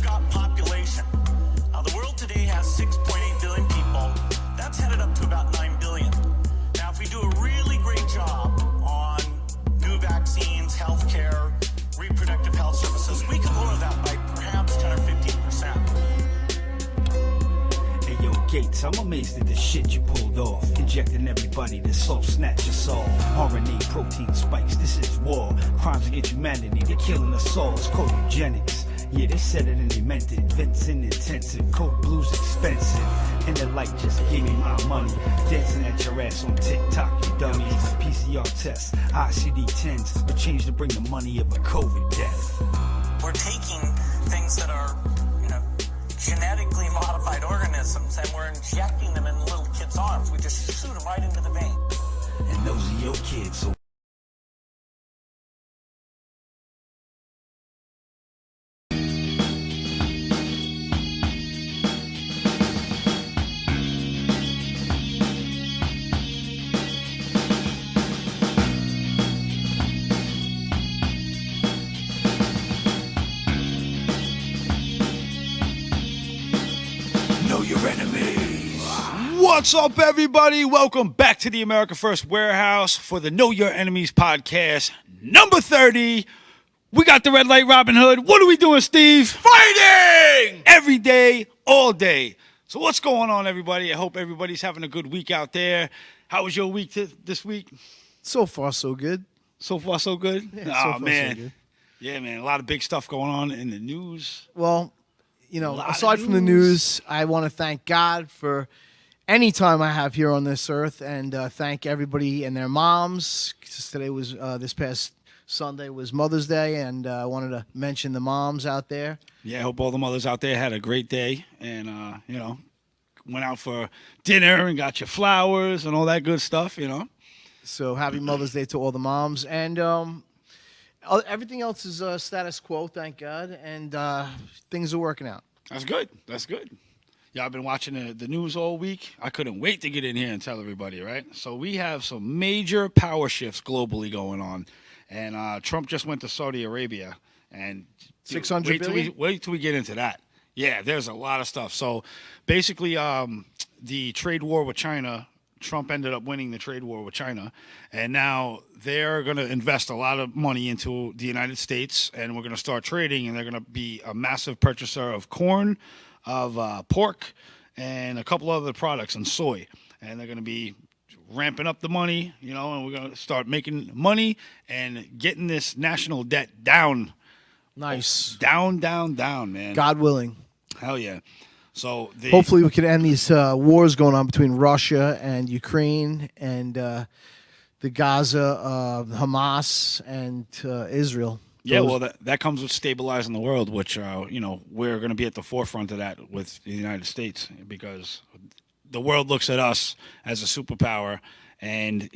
got population. Now, the world today has 6.8 billion people. That's headed up to about 9 billion. Now, if we do a really great job on new vaccines, healthcare, reproductive health services, we could lower that by perhaps 10 or 15%. Hey, yo, Gates, I'm amazed at the shit you pulled off. Injecting everybody to soul snatch your soul. RNA protein spikes, this is war. Crimes against humanity, they're killing us all. It's called eugenics. Yeah, they said it and they meant it. Vincent intensive, cold blues expensive. And the light just gave me my money. Dancing at your ass on TikTok, you dummies. PCR tests, ICD-10s. A change to bring the money of a COVID death. We're taking things that are, genetically modified organisms, and we're injecting them in little kids' arms. We just shoot them right into the vein. And those are your kids, so what's up, everybody? Welcome back to the America First Warehouse for the Know Your Enemies podcast, number 30. We got the Red Light Robin Hood. What are we doing, Steve? Fighting! Every day, all day. So what's going on, everybody? I hope everybody's having a good week out there. How was your week this week? So far, so good. So far, so good? Yeah, so far, man. so good. Yeah, man. A lot of big stuff going on in the news. Well, aside from the news, I want to thank God for any time I have here on this earth, and thank everybody and their moms. Today was this past Sunday was Mother's Day, and I wanted to mention the moms out there. Yeah, I hope all the mothers out there had a great day, and went out for dinner and got your flowers and all that good stuff. So happy Mother's Day to all the moms, and everything else is status quo, thank God, and things are working out. That's good. That's good. Yeah, I've been watching the news all week. I couldn't wait to get in here and tell everybody, right? So we have some major power shifts globally going on. And Trump just went to Saudi Arabia. And 600 billion? Wait till we get into that. Yeah, there's a lot of stuff. So basically, the trade war with China, Trump ended up winning the trade war with China. And now they're going to invest a lot of money into the United States. And we're going to start trading. And they're going to be a massive purchaser of corn, of pork, and a couple other products, and soy. And they're going to be ramping up the money, and we're going to start making money and getting this national debt down. Nice. Down, man. God willing. Hell yeah. So hopefully we can end these wars going on between Russia and Ukraine and the Gaza, Hamas, and Israel. Yeah, well, that comes with stabilizing the world, which, we're going to be at the forefront of that with the United States, because the world looks at us as a superpower. And,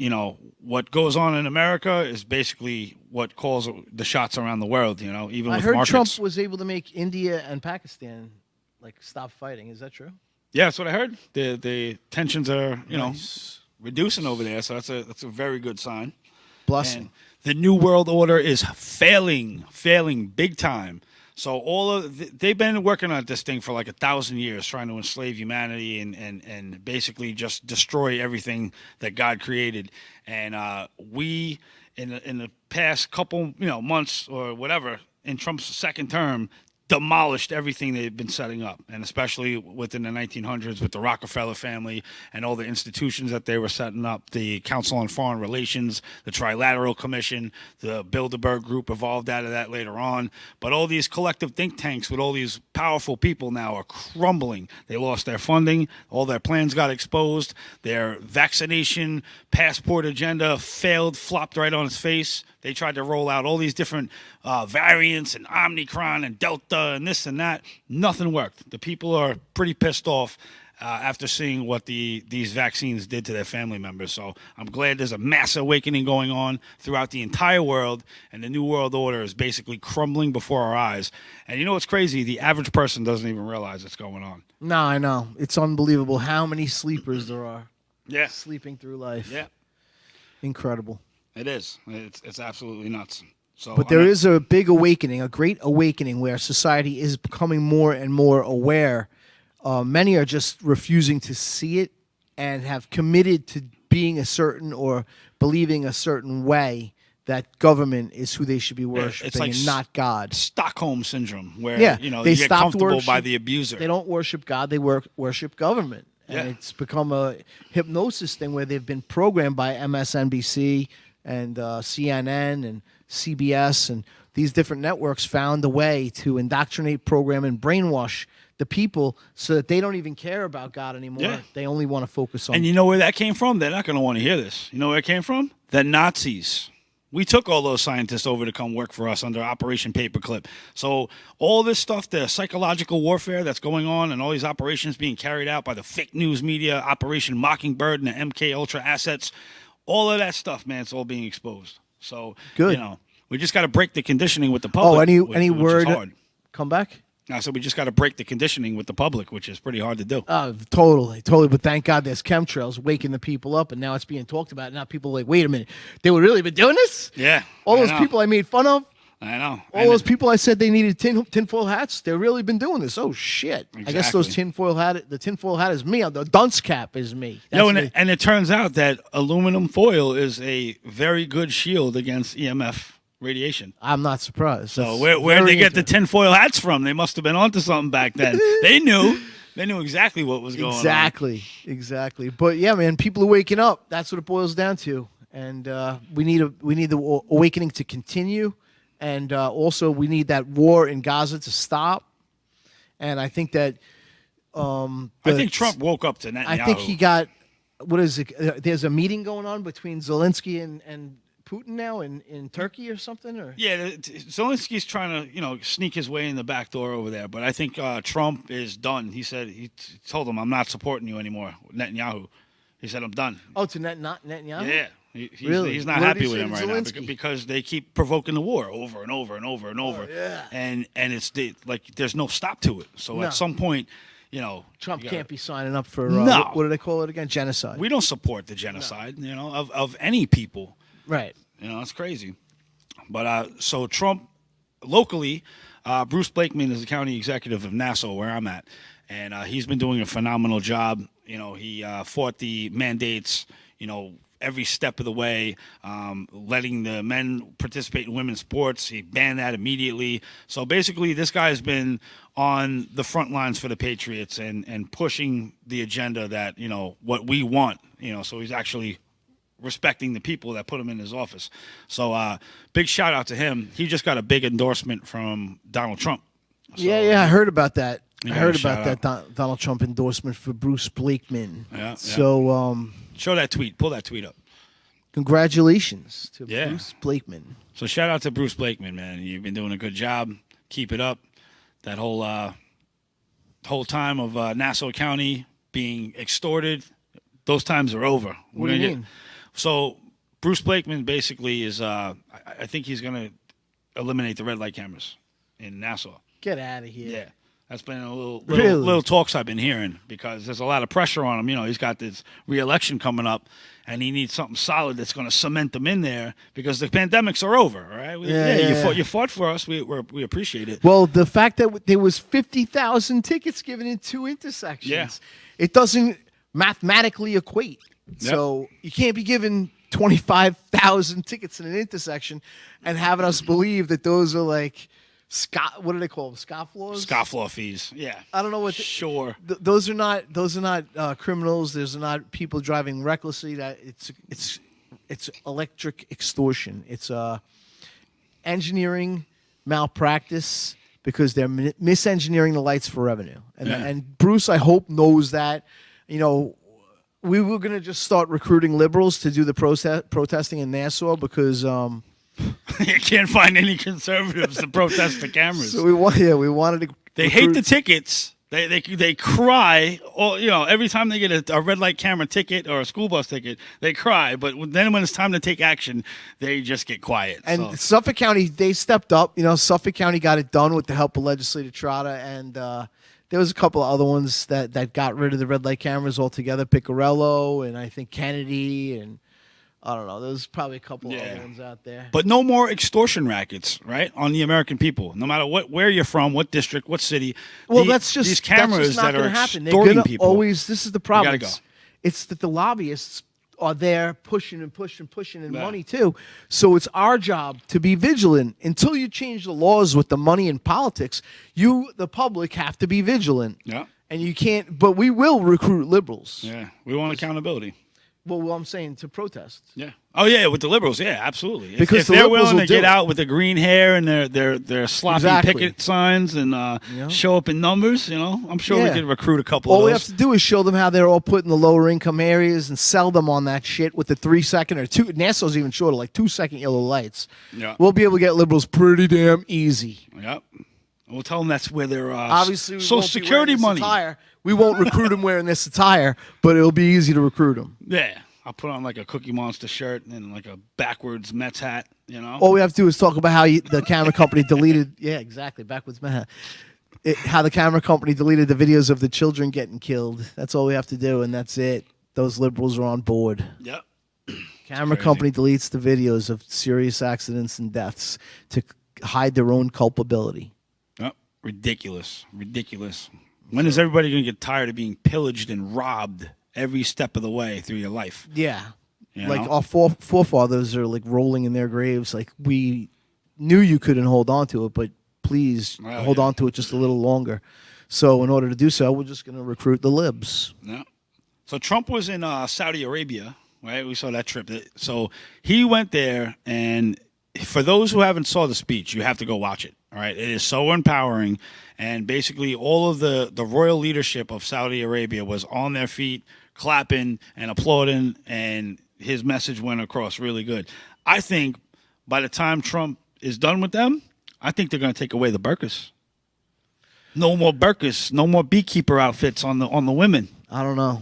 what goes on in America is basically what calls the shots around the world, even with markets. I heard Trump was able to make India and Pakistan, stop fighting. Is that true? Yeah, that's what I heard. The tensions are, nice. Reducing over there, so that's a very good sign. Blessing. And the New World Order is failing big time. So they've been working on this thing for 1,000 years, trying to enslave humanity and basically just destroy everything that God created. And we, in the past couple months or whatever, in Trump's second term, demolished everything they've been setting up, and especially within the 1900s with the Rockefeller family and all the institutions that they were setting up, the Council on Foreign Relations, the Trilateral Commission, the Bilderberg Group evolved out of that later on. But all these collective think tanks with all these powerful people now are crumbling. They lost their funding. All their plans got exposed. Their vaccination passport agenda failed, flopped right on its face. They tried to roll out all these different variants and Omicron and Delta and this and that. Nothing worked. The people are pretty pissed off after seeing what these vaccines did to their family members. So I'm glad there's a mass awakening going on throughout the entire world, and the New World Order is basically crumbling before our eyes. And you know what's crazy? The average person doesn't even realize it's going on. No, I know. It's unbelievable how many sleepers there are. Yeah. Sleeping through life. Yeah. Incredible. It is. It's absolutely nuts. So, but there is a big awakening, a great awakening, where society is becoming more and more aware. Many are just refusing to see it and have committed to being a certain or believing a certain way that government is who they should be worshiping, it's like and not God. Stockholm syndrome, where Yeah, you they get stopped comfortable worship- by the abuser. They don't worship God; they worship government, and Yeah. it's become a hypnosis thing where they've been programmed by MSNBC and CNN and CBS, and these different networks found a way to indoctrinate, program, and brainwash the people so that they don't even care about God anymore. Yeah. They only want to focus on. And you know where that came from? They're not going to want to hear this. You know where it came from? The Nazis. We took all those scientists over to come work for us under Operation Paperclip. So all this stuff, the psychological warfare that's going on and all these operations being carried out by the fake news media, Operation Mockingbird and the MK Ultra assets, all of that stuff, man, it's all being exposed. So, Good. we just got to break the conditioning with the public. any which is word? hard. Come back. So we just got to break the conditioning with the public, which is pretty hard to do. Totally. But thank God there's chemtrails waking the people up, and now it's being talked about. Now people are like, wait a minute, they would really been doing this? Yeah. All I those know. people I made fun of, I know. all those people I said they needed tinfoil hats, they've really been doing this. Oh shit! I guess those Exactly. the tinfoil hat is me. The dunce cap is me. And it turns out that aluminum foil is a very good shield against EMF radiation. I'm not surprised. So where'd they get the tinfoil hats from? They must have been onto something back then. They knew exactly what was going on. Exactly. But yeah, man, people are waking up. That's what it boils down to. And we need the awakening to continue. And also, we need that war in Gaza to stop. And I think that I think Trump woke up to Netanyahu. I think he got, what is it? There's a meeting going on between Zelensky and Putin now in Turkey or something? Or yeah, Zelensky's trying to sneak his way in the back door over there. But I think Trump is done. He said he told him, "I'm not supporting you anymore." Netanyahu. He said, "I'm done." Oh, to not Netanyahu? Yeah. Really? He's not What did happy he with say him to right now Zelensky? because they keep provoking the war over and over and over and over. yeah. And it's like there's no stop to it. So No. at some point, Trump can't be signing up for No. what do they call it again? Genocide. We don't support the genocide, of any people. Right. It's crazy. But so Trump locally, Bruce Blakeman is the county executive of Nassau, where I'm at, and he's been doing a phenomenal job. He fought the mandates, every step of the way, letting the men participate in women's sports. He banned that immediately. So basically, this guy's been on the front lines for the Patriots and pushing the agenda that, what we want, so he's actually respecting the people that put him in his office. So big shout out to him. He just got a big endorsement from Donald Trump. So, Yeah, I heard about that. I got heard a about shout that Donald Trump endorsement for Bruce Blakeman. Yeah. So, show that tweet. Pull that tweet up. Congratulations to Yeah. Bruce Blakeman. So shout out to Bruce Blakeman, man. You've been doing a good job. Keep it up. That whole time of Nassau County being extorted, those times are over. What do you mean? So Bruce Blakeman basically is, I think he's going to eliminate the red light cameras in Nassau. Get out of here. Yeah. That's been a Really? little talks I've been hearing because there's a lot of pressure on him. He's got this re-election coming up, and he needs something solid that's going to cement them in there because the pandemics are over, right? You fought for us. We appreciate it. Well, the fact that there was 50,000 tickets given in 2 intersections, Yeah. it doesn't mathematically equate. Yep. So you can't be given 25,000 tickets in an intersection and having us believe that those are like what do they call them? Scofflaws? Scofflaw fees. Yeah. I don't know what. Sure. Those are not criminals. Those are not people driving recklessly. That it's electric extortion. It's engineering malpractice because they're misengineering the lights for revenue. And Bruce, I hope, knows that. We were gonna just start recruiting liberals to do the protesting in Nassau because. You can't find any conservatives to protest the cameras. So we wanted to. They hate the tickets. They cry. Every time they get a red light camera ticket or a school bus ticket, they cry. But then when it's time to take action, they just get quiet. And Suffolk County, they stepped up. Suffolk County got it done with the help of Legislator Trotta, and there was a couple of other ones that got rid of the red light cameras altogether. Piccarello and I think Kennedy and I don't know. There's probably a couple Yeah. other ones out there. But no more extortion rackets, right, on the American people. No matter where you're from, what district, what city. Well, that's just these cameras that's just not that are gonna happen. They're extorting gonna people. always. This is the problem. gotta go. It's that the lobbyists are there pushing and pushing, pushing in Yeah. money too. So it's our job to be vigilant. Until you change the laws with the money in politics, you, the public, have to be vigilant. Yeah. And you can't. But we will recruit liberals. Yeah. We want accountability. Well, I'm saying to protest. Yeah. Oh yeah, with the liberals, yeah, absolutely. Because if the they're liberals willing will to do get it. out with the green hair and their sloppy Exactly. picket signs and show up in numbers, I'm sure we Yeah. could recruit a couple All of we those. have to do is show them how they're all put in the lower income areas and sell them on that shit with the 3-second or two. NASA's even shorter, like 2-second yellow lights. Yeah. We'll be able to get liberals pretty damn easy. Yep. We'll tell them that's where their Obviously, we Social won't be Security wearing this money. attire. We won't recruit them wearing this attire, but it'll be easy to recruit them. Yeah. I'll put on like a Cookie Monster shirt and like a backwards Mets hat, All we have to do is talk about how the camera company deleted. Yeah, exactly. Backwards man. How the camera company deleted the videos of the children getting killed. That's all we have to do, and that's it. Those liberals are on board. Yep. Camera company deletes the videos of serious accidents and deaths to hide their own culpability. Yep. Ridiculous. When is everybody going to get tired of being pillaged and robbed every step of the way through your life? Yeah. You Like know? our forefathers are like rolling in their graves. Like, we knew you couldn't hold on to it, but please hold on to it just a little longer. So in order to do so, we're just going to recruit the libs. Yeah. So Trump was in Saudi Arabia, right? We saw that trip. So he went there, and for those who haven't saw the speech, you have to go watch it. All right. It is so empowering. And basically all of the royal leadership of Saudi Arabia was on their feet, clapping and applauding, and his message went across really good. I think by the time Trump is done with them, I think they're going to take away the burqas. No more burqas, no more beekeeper outfits on the women. I don't know.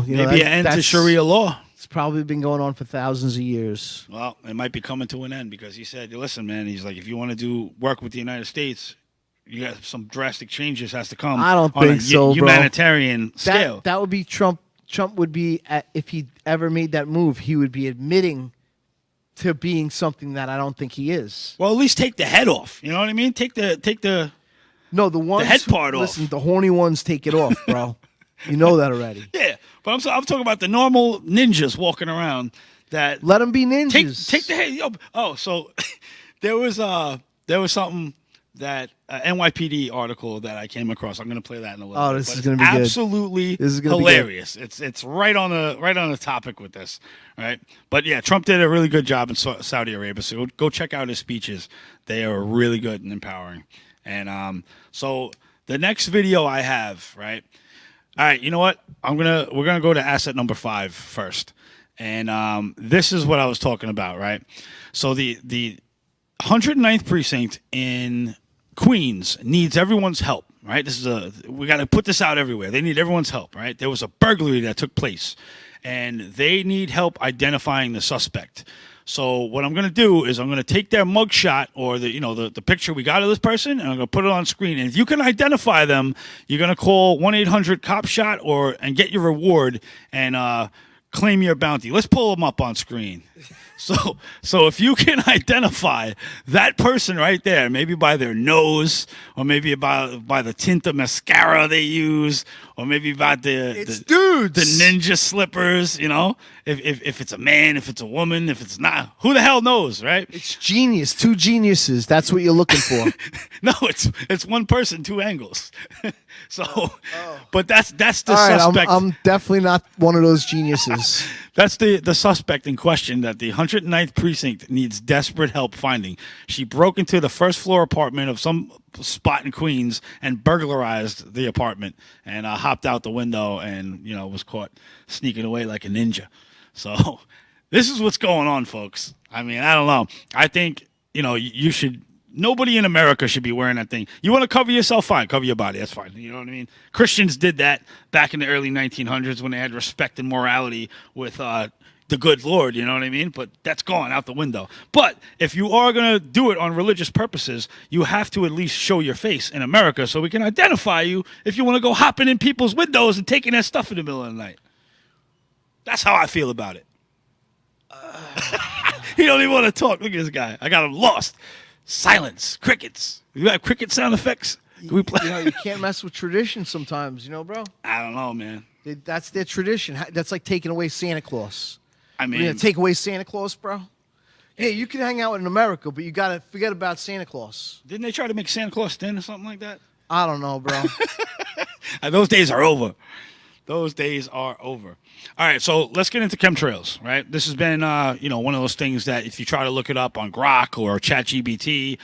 Maybe an end to Sharia law. It's probably been going on for thousands of years. Well, it might be coming to an end because he said, listen, man, he's like, if you want to do work with the United States, you got some drastic changes has to come. I don't on think a so, bro. humanitarian scale. That would be Trump. Trump would be, if he ever made that move, he would be admitting to being something that I don't think he is. Well, at least take the head off. You know what I mean? Take the No, the ones head part off. Listen, the horny ones take it off, bro. You know that already. Yeah, but I'm talking about the normal ninjas walking around that Let them be ninjas. take the head. Oh, so there was something that NYPD article that I came across. I'm going to play that in a little bit. Oh, this but is going to be good. absolutely This is gonna be good. hilarious. It's right on the topic with this, right? But yeah, Trump did a really good job in Saudi Arabia. So go check out his speeches. They are really good and empowering. And so the next video I have, right? All right, you know what? We're gonna go to asset number 5 first. And this is what I was talking about, right? So the 109th precinct in Queens needs everyone's help, right? We got to put this out everywhere. They need everyone's help, right? There was a burglary that took place, and they need help identifying the suspect. So what I'm going to do is I'm going to take their mugshot or the picture we got of this person, and I'm going to put it on screen. And if you can identify them, you're going to call 1-800-COP-SHOT and get your reward and claim your bounty. Let's pull them up on screen. So if you can identify that person right there, maybe by their nose, or maybe by the tint of mascara they use, or maybe by It's dudes. the ninja slippers, if it's a man, if it's a woman, if it's not, who the hell knows, right? It's genius. 2 geniuses. That's what you're looking for. No, it's one person, 2 angles. But that's the All right, suspect. I'm definitely not one of those geniuses. That's the suspect in question that the 109th precinct needs desperate help finding. She broke into the first floor apartment of some spot in Queens and burglarized the apartment and hopped out the window and was caught sneaking away like a ninja. So this is what's going on, folks. I mean, I don't know. I think you should. Nobody in America should be wearing that thing. You want to cover yourself? Fine. Cover your body. That's fine. You know what I mean? Christians did that back in the early 1900s when they had respect and morality with the good Lord. You know what I mean? But that's gone out the window. But if you are going to do it on religious purposes, you have to at least show your face in America so we can identify you if you want to go hopping in people's windows and taking their stuff in the middle of the night. That's how I feel about it. He don't even want to talk. Look at this guy. I got him lost. Silence. Crickets. You got cricket sound effects? Can we play? You know, you can't mess with tradition sometimes, you know, bro. I don't know, man. That's their tradition. That's like taking away Santa Claus. I mean, You're gonna take away Santa Claus, bro? Yeah, you can hang out in America, but you gotta forget about Santa Claus. didn't they try to make Santa Claus thin or something like that? I don't know, bro. Those days are over. Those days are over. All right, so let's get into chemtrails, right? This has been, one of those things that if you try to look it up on Grok or ChatGPT,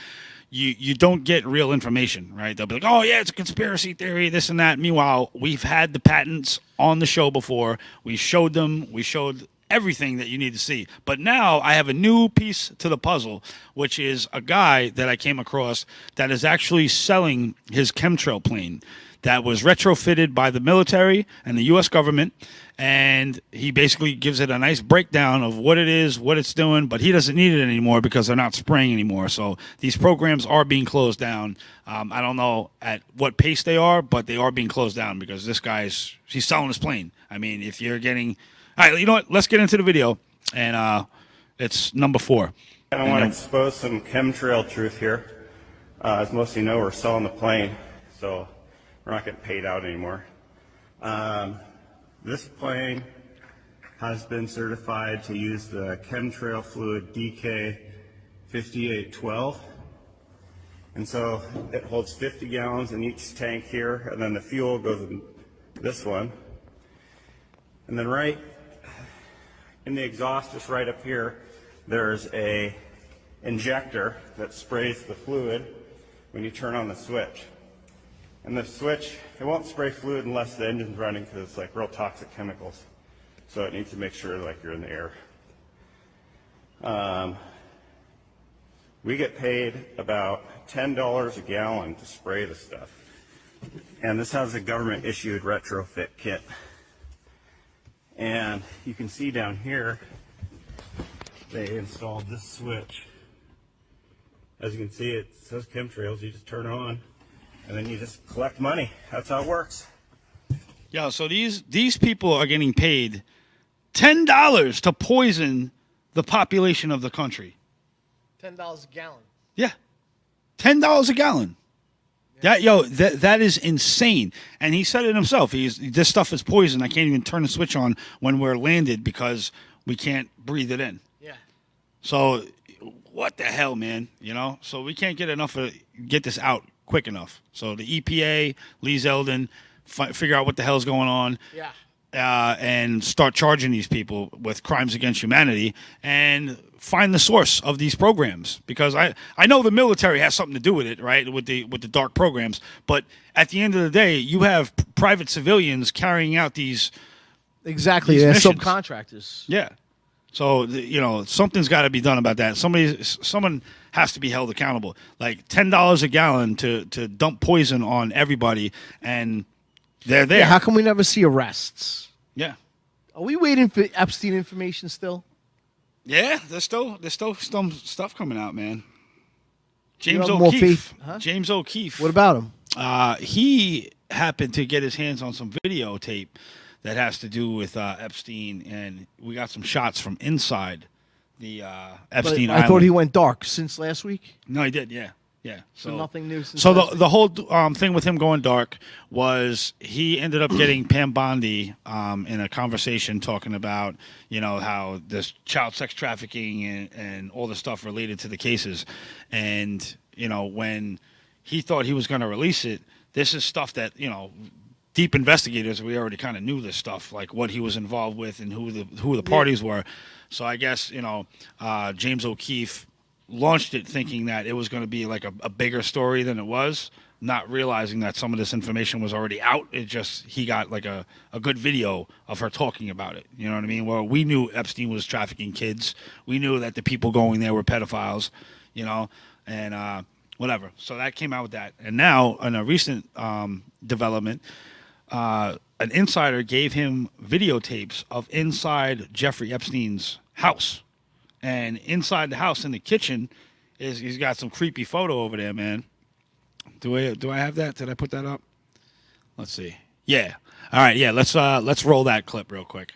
you don't get real information, right? They'll be like, oh, yeah, it's a conspiracy theory, this and that. Meanwhile, we've had the patents on the show before. We showed them. We showed everything that you need to see. But now I have a new piece to the puzzle, which is a guy that I came across that is actually selling his chemtrail plane that was retrofitted by the military and the U.S. government, and he basically gives it a nice breakdown of what it is, what it's doing, but he doesn't need it anymore because they're not spraying anymore. So these programs are being closed down. I don't know at what pace they are, but they are being closed down because this guy's he's selling his plane. I mean, if you're getting... All right, you know what? Let's get into the video, and it's number 4. I want to expose some chemtrail truth here. As most of you know, we're selling the plane, so we're not getting paid out anymore. This plane has been certified to use the chemtrail fluid DK5812. And so it holds 50 gallons in each tank here, and then the fuel goes in this one. And then right in the exhaust, just right up here, there's a injector that sprays the fluid when you turn on the switch. And the switch, it won't spray fluid unless the engine's running because it's like real toxic chemicals. So it needs to make sure like you're in the air. We get paid about $10 a gallon to spray this stuff. And this has a government issued retrofit kit. And you can see down here, they installed this switch. As you can see, it says chemtrails. You just turn it on, and then you just collect money. That's how it works. Yeah, so these people are getting paid $10 to poison the population of the country. $10 a gallon. Yeah, $10 a gallon. That is insane. And he said it himself. This stuff is poison. I can't even turn the switch on when we're landed because we can't breathe it in. Yeah. So what the hell, man? So we can't get this out quick enough. So the EPA, Lee Zeldin, figure out what the hell's going on. Yeah. And start charging these people with crimes against humanity and find the source of these programs, because I know the military has something to do with it, right, with the dark programs, but at the end of the day, you have private civilians carrying out these They're missions. subcontractors. Yeah. So something's got to be done about that. Someone has to be held accountable. Like $10 a gallon to dump poison on everybody, and they're there. Yeah, how come we never see arrests? Yeah. Are we waiting for Epstein information still? Yeah, there's still some stuff coming out, man. You James have more O'Keefe. faith, huh? James O'Keefe. What about him? He happened to get his hands on some videotape that has to do with Epstein, and we got some shots from inside the Epstein Island. I thought he went dark since last week. No, he did. Yeah. So nothing new since. So last week. the whole thing with him going dark was he ended up getting Pam Bondi in a conversation talking about how this child sex trafficking and all the stuff related to the cases, and when he thought he was going to release it, this is stuff that deep investigators, we already kind of knew this stuff, like what he was involved with and who the parties were. So I guess James O'Keefe launched it thinking that it was going to be like a bigger story than it was, not realizing that some of this information was already out. He got like a good video of her talking about it. You know what I mean? Well, we knew Epstein was trafficking kids. We knew that the people going there were pedophiles, and whatever. So that came out with that. And now, in a recent development, an insider gave him videotapes of inside Jeffrey Epstein's house. And inside the house in the kitchen he's got some creepy photo over there, man. Do I have that? Did I put that up? Let's see. Yeah. All right. Yeah. Let's roll that clip real quick.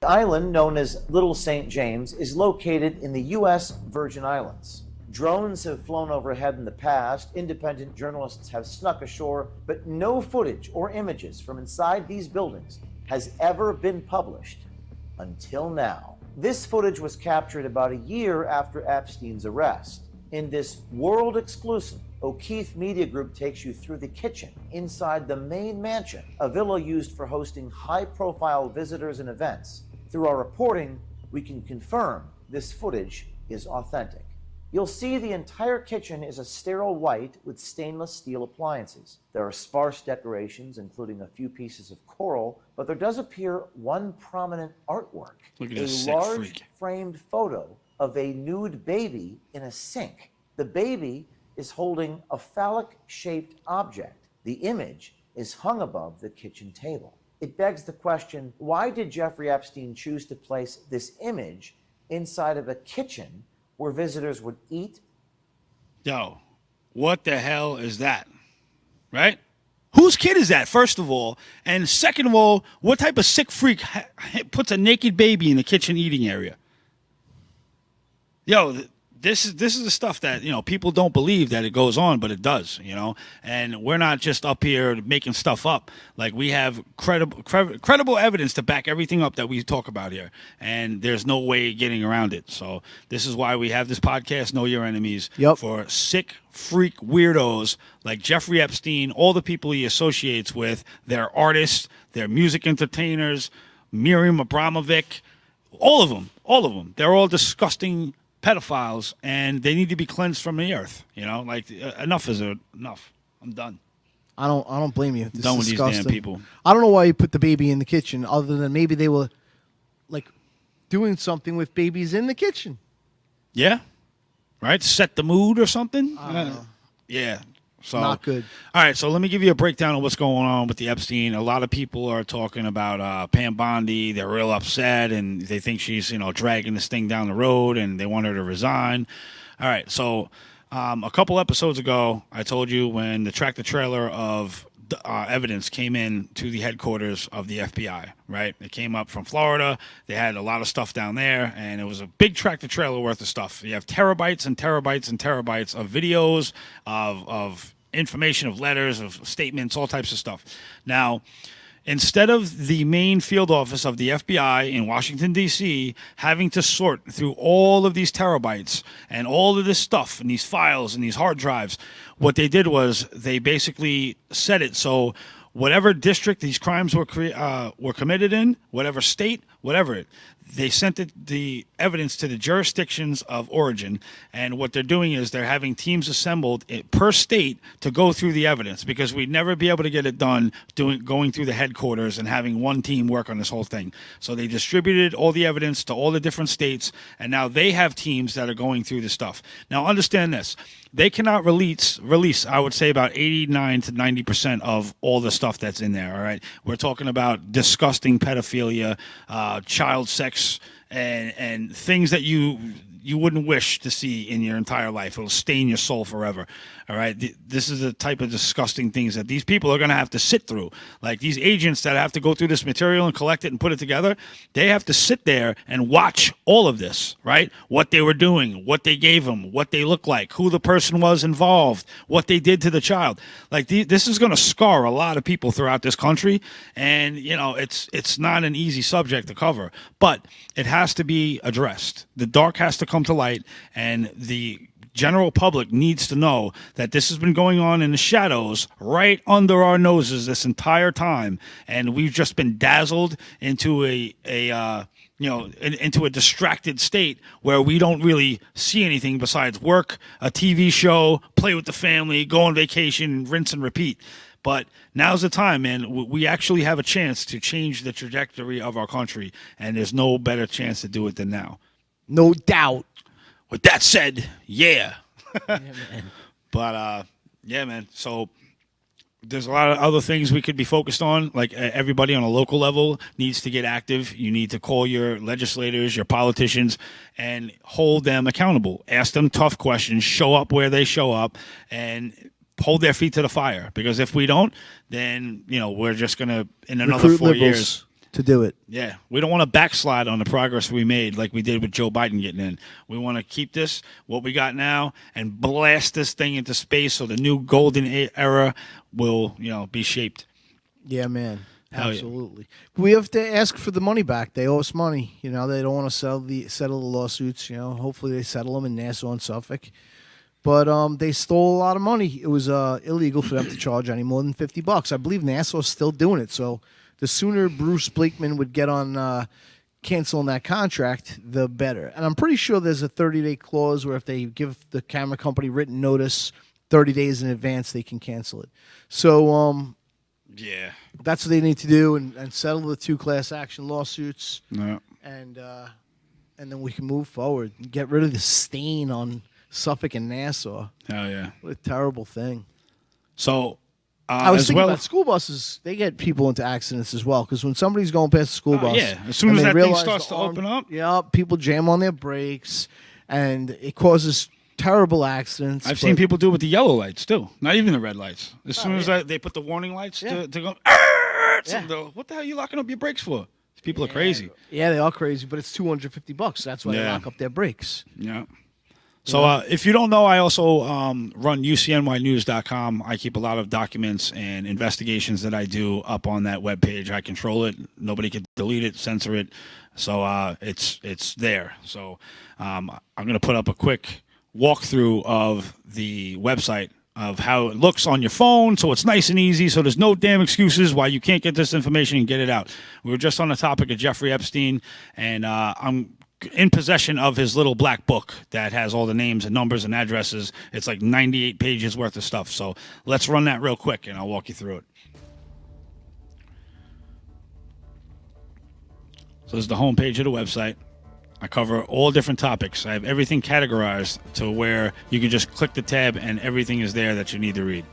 The island, known as Little St. James, is located in the U.S. Virgin Islands. Drones have flown overhead in the past, independent journalists have snuck ashore, but no footage or images from inside these buildings has ever been published until now. This footage was captured about a year after Epstein's arrest. In this world-exclusive O'Keefe Media Group takes you through the kitchen inside the main mansion, a villa used for hosting high-profile visitors and events. Through our reporting, we can confirm this footage is authentic. You'll see the entire kitchen is a sterile white with stainless steel appliances. There are sparse decorations, including a few pieces of coral, but there does appear one prominent artwork, a large framed photo of a nude baby in a sink. The baby is holding a phallic-shaped object. The image is hung above the kitchen table. It begs the question, why did Jeffrey Epstein choose to place this image inside of a kitchen where visitors would eat? Yo, what the hell is that? Right? Whose kid is that, first of all? And second of all, what type of sick freak puts a naked baby in the kitchen eating area? Yo, this is the stuff that, people don't believe that it goes on, but it does, and we're not just up here making stuff up. Like, we have credible evidence to back everything up that we talk about here, and there's no way getting around it. So this is why we have this podcast, Know Your Enemies, for sick freak weirdos like Jeffrey Epstein, all the people he associates with, their artists, their music entertainers, Miriam Abramovic, all of them. They're all disgusting pedophiles, and they need to be cleansed from the earth. Enough is enough. I'm done. I don't blame you. This done is with disgusting. these damn people. I don't know why you put the baby in the kitchen, other than maybe they were doing something with babies in the kitchen. Yeah, right. Set the mood or something. I don't know. Yeah. So Not good. All right, so let me give you a breakdown of what's going on with the Epstein. A lot of people are talking about Pam Bondi. They're real upset, and they think she's, dragging this thing down the road, and they want her to resign. All right, so a couple episodes ago, I told you when the tractor-trailer of evidence came in to the headquarters of the FBI, right? It came up from Florida. They had a lot of stuff down there, and it was a big tractor-trailer worth of stuff. You have terabytes and terabytes and terabytes of videos, of information, of letters, of statements, all types of stuff. Now, instead of the main field office of the FBI in Washington, D.C., having to sort through all of these terabytes and all of this stuff and these files and these hard drives, what they did was they basically set it so whatever district these crimes were committed in, whatever state, they sent the evidence to the jurisdictions of origin, and what they're doing is they're having teams assembled per state to go through the evidence, because we'd never be able to get it done going through the headquarters and having one team work on this whole thing. So they distributed all the evidence to all the different states, and now they have teams that are going through the stuff. Now understand this. They cannot release, I would say, about 89 to 90% of all the stuff that's in there, all right? We're talking about disgusting pedophilia, child sex, and things that you wouldn't wish to see in your entire life. It'll stain your soul forever, all right? This is the type of disgusting things that these people are going to have to sit through. Like these agents that have to go through this material and collect it and put it together, they have to sit there and watch all of this, right? What they were doing, what they gave them, what they looked like, who the person was involved, what they did to the child. Like this is going to scar a lot of people throughout this country, and it's not an easy subject to cover, but it has to be addressed. The dark has to come to light, and the general public needs to know that this has been going on in the shadows right under our noses this entire time, and we've just been dazzled into into a distracted state where we don't really see anything besides work, a TV show, play with the family, go on vacation, rinse and repeat. But now's the time, man. We actually have a chance to change the trajectory of our country, and there's no better chance to do it than now. No doubt. With that said, yeah. Yeah, man. But, yeah, man. So there's a lot of other things we could be focused on. Like everybody on a local level needs to get active. You need to call your legislators, your politicians, and hold them accountable. Ask them tough questions. Show up where they show up, and hold their feet to the fire. Because if we don't, then, we're just going to, in another Recruit 4 liberals. years. to do it. Yeah, we don't want to backslide on the progress we made like we did with Joe Biden getting in. We want to keep this, what we got now, and blast this thing into space so the new golden era will, be shaped. Yeah, man. Hell Absolutely. Yeah. We have to ask for the money back. They owe us money. They don't want to settle the lawsuits. Hopefully they settle them in Nassau and Suffolk. But they stole a lot of money. It was illegal for them to charge any more than $50. I believe Nassau's still doing it. So the sooner Bruce Blakeman would get on canceling that contract, the better. And I'm pretty sure there's a 30-day clause where if they give the camera company written notice 30 days in advance, they can cancel it. So yeah, that's what they need to do and settle the 2 class action lawsuits. No. And then we can move forward and get rid of the stain on Suffolk and Nassau. Hell yeah. What a terrible thing. So, I was thinking about school buses. They get people into accidents as well because when somebody's going past the school bus, as soon as that thing starts to open up, people jam on their brakes, and it causes terrible accidents. I've seen people do it with the yellow lights too, not even the red lights. As soon as they put the warning lights to go, what the hell are you locking up your brakes for? These people are crazy. Yeah, they are crazy, but it's $250. That's why they lock up their brakes. Yeah. So if you don't know, I also run UCNYnews.com. I keep a lot of documents and investigations that I do up on that webpage. I control it. Nobody can delete it, censor it. So it's there. So I'm going to put up a quick walkthrough of the website of how it looks on your phone, so it's nice and easy, so there's no damn excuses why you can't get this information and get it out. We were just on the topic of Jeffrey Epstein, and I'm in possession of his little black book that has all the names and numbers and addresses. It's like 98 pages worth of stuff. So let's run that real quick, and I'll walk you through it. So this is the homepage of the website. I cover all different topics. I have everything categorized to where you can just click the tab and everything is there that you need to read.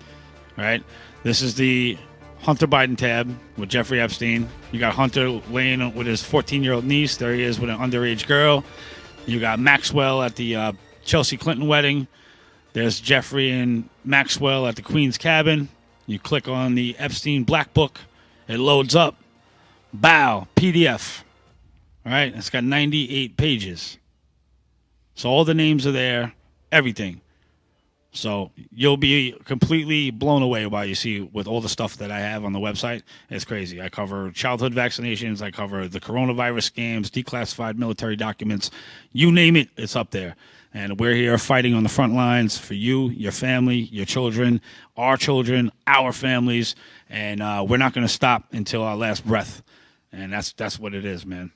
All right? This is the Hunter Biden tab with Jeffrey Epstein. You got Hunter laying with his 14-year-old niece. There he is with an underage girl. You got Maxwell at the Chelsea Clinton wedding. There's Jeffrey and Maxwell at the Queen's cabin. You click on the Epstein Black Book. It loads up. Bow, PDF. All right, it's got 98 pages. So all the names are there, everything. So you'll be completely blown away by you see with all the stuff that I have on the website. It's crazy. I cover childhood vaccinations. I cover the coronavirus scams, declassified military documents. You name it, it's up there. And we're here fighting on the front lines for you, your family, your children, our families. And we're not going to stop until our last breath. And that's what it is, man.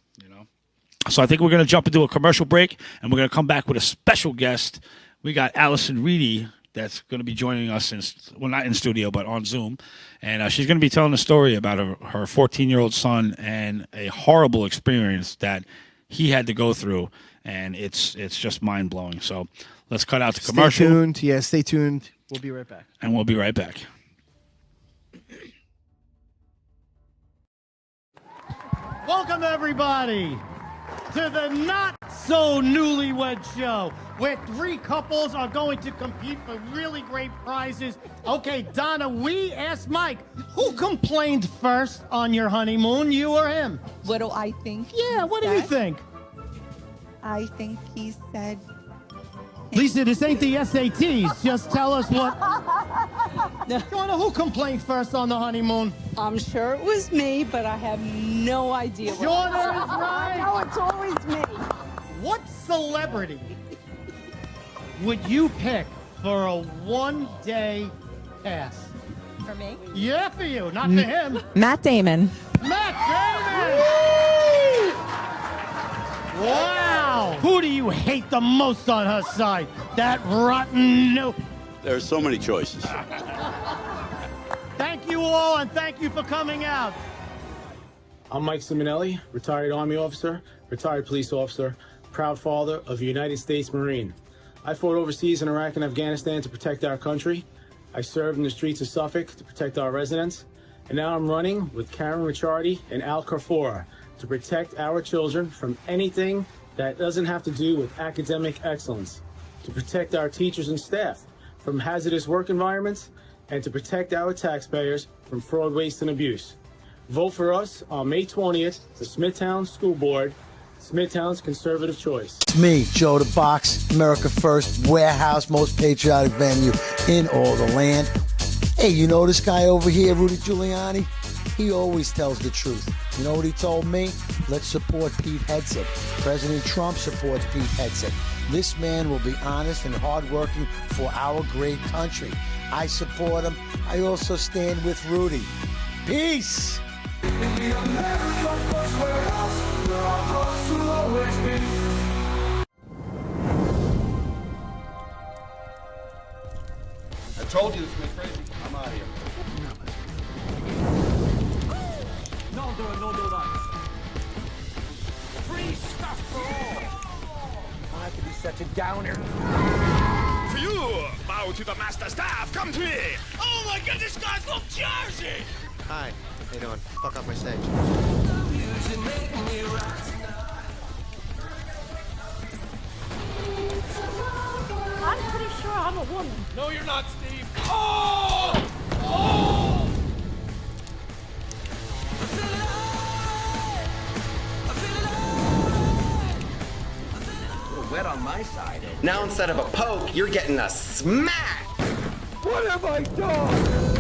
So I think we're going to jump into a commercial break, and we're going to come back with a special guest. We got Alison Reedy that's going to be joining us, not in studio, but on Zoom. And she's going to be telling a story about her 14-year-old son and a horrible experience that he had to go through. And it's just mind-blowing. So let's cut out the commercial. Stay tuned. Yeah, stay tuned. We'll be right back. And we'll be right back. Welcome, everybody, to the not-so-newlywed show, where 3 couples are going to compete for really great prizes. Okay, Donna, we asked Mike, who complained first on your honeymoon, you or him? What do I think? Yeah, what do you think? I think he said... Lisa, this ain't the SATs. Just tell us what... Donna, who complained first on the honeymoon? I'm sure it was me, but I have no idea. Donna is right. No, it's always me. What celebrity would you pick for a one-day pass? For me? Yeah, for you, not for him. Matt Damon. Matt Damon! Wow! Who do you hate the most on her side? That rotten no... There are so many choices. Thank you all, and thank you for coming out. I'm Mike Simonelli, retired Army officer, retired police officer, proud father of a United States Marine. I fought overseas in Iraq and Afghanistan to protect our country. I served in the streets of Suffolk to protect our residents. And now I'm running with Karen Ricciardi and Al Carfora to protect our children from anything that doesn't have to do with academic excellence, to protect our teachers and staff from hazardous work environments, and to protect our taxpayers from fraud, waste, and abuse. Vote for us on May 20th, the Smithtown School Board, Smithtown's conservative choice. It's me, Joe the Box, America First, warehouse, most patriotic venue in all the land. Hey, you know this guy over here, Rudy Giuliani? He always tells the truth. You know what he told me? Let's support Pete Hegseth. President Trump supports Pete Hegseth. This man will be honest and hardworking for our great country. I support him. I also stand with Rudy. Peace! In the America First Warehouse, where our hearts will always be. I told you this was crazy. I'm out of here. No donuts. Free stuff for all. I have to be such a downer. For you, bow to the master staff. Come to me. Oh my God, this guy's from Jersey. Hi, how you doing? Fuck off my stage. I'm pretty sure I'm a woman. No, you're not, Steve. Oh! Oh! A little wet on my side. Now instead of a poke, you're getting a smack. What have I done?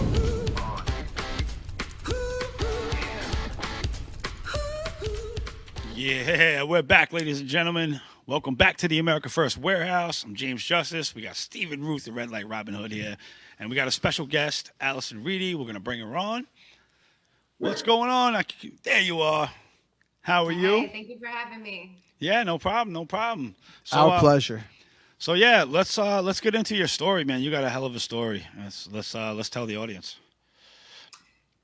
Yeah, we're back, ladies and gentlemen. Welcome back to the America First Warehouse. I'm James Justice. We got Steve and Ruth, the Red Light Robin Hood here. And we got a special guest, Alison Reedy. We're going to bring her on. What's going on? There you are. How are you? Hey, thank you for having me. Yeah, no problem, no problem. So, Our pleasure. So yeah, let's get into your story, man. You got a hell of a story. Let's tell the audience.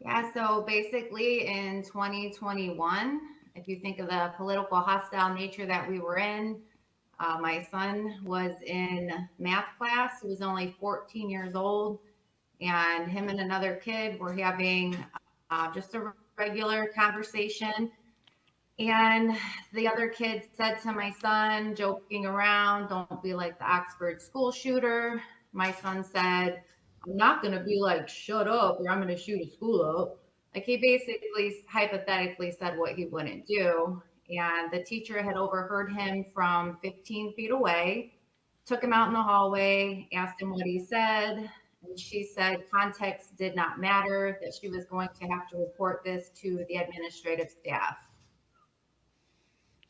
Yeah, so basically in 2021, if you think of the political hostile nature that we were in, my son was in math class. He was only 14 years old, and him and another kid were having just a regular conversation. And the other kid said to my son, joking around, "Don't be like the Oxford school shooter." My son said, "I'm not going to be like, shut up, or I'm going to shoot a school up." Like, he basically hypothetically said what he wouldn't do. And the teacher had overheard him from 15 feet away, took him out in the hallway, asked him what he said. And she said context did not matter, that she was going to have to report this to the administrative staff.